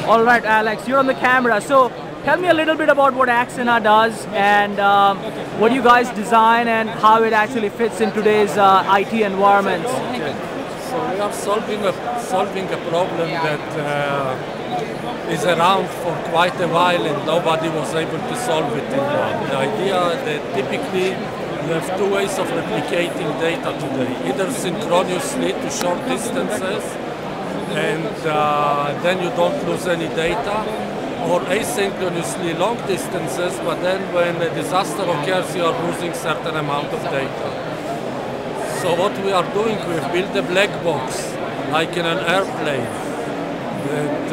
All right, Alex, you're on the camera. So tell me a little bit about what Axena does and what you guys design and how it actually fits in today's IT environments. Okay. So we are solving a problem that is around for quite a while and nobody was able to solve it in one. The idea that typically you have two ways of replicating data today, either synchronously to short distances and then you don't lose any data, or asynchronously long distances, but then when a disaster occurs you are losing certain amount of data. So what we are doing, we've built a black box, like in an airplane,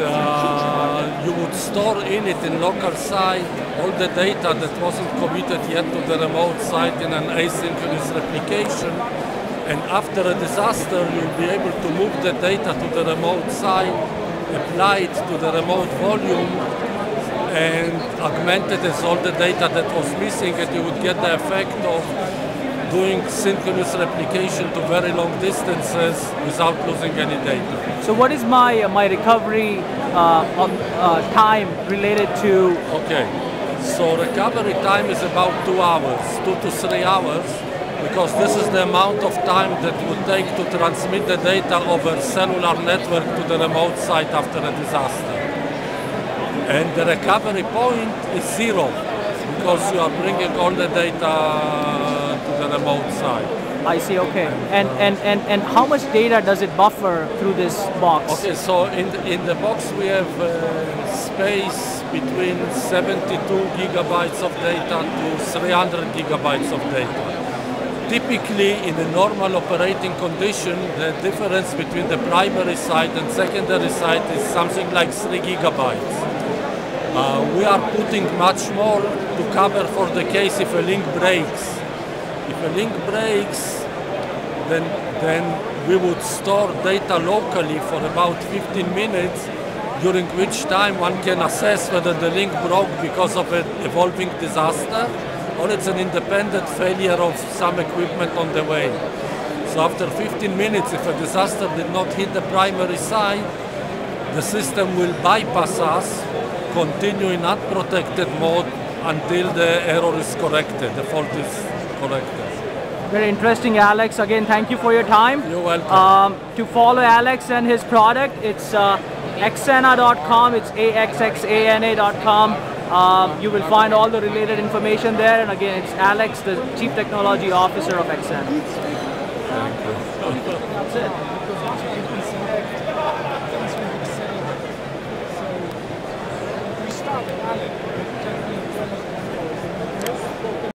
that you would store in it in local site all the data that wasn't committed yet to the remote site in an asynchronous replication. And after a disaster, you'll be able to move the data to the remote site, apply it to the remote volume, and augment it as all the data that was missing, and you would get the effect of doing synchronous replication to very long distances without losing any data. So what is my recovery time related to? Okay, so recovery time is about 2 hours, 2 to 3 hours, because this is the amount of time that it would take to transmit the data over cellular network to the remote site after a disaster. And the recovery point is 0, because you are bringing all the data to the remote site. I see, okay. And how much data does it buffer through this box? Okay, so in the box we have space between 72 gigabytes of data to 300 gigabytes of data. Typically, in a normal operating condition, the difference between the primary site and secondary site is something like 3 gigabytes. We are putting much more to cover for the case if a link breaks. If a link breaks, then we would store data locally for about 15 minutes, during which time one can assess whether the link broke because of an evolving disaster, or it's an independent failure of some equipment on the way. So after 15 minutes, if a disaster did not hit the primary site, the system will bypass us, continue in unprotected mode until the error is corrected, the fault is corrected. Very interesting, Alex. Again, thank you for your time. You're welcome. To follow Alex and his product, it's axena.com, it's axxana.com. You will find all the related information there, and again, it's Alex, the Chief Technology Officer of Axena. Thank you. That's it. We start with Alex.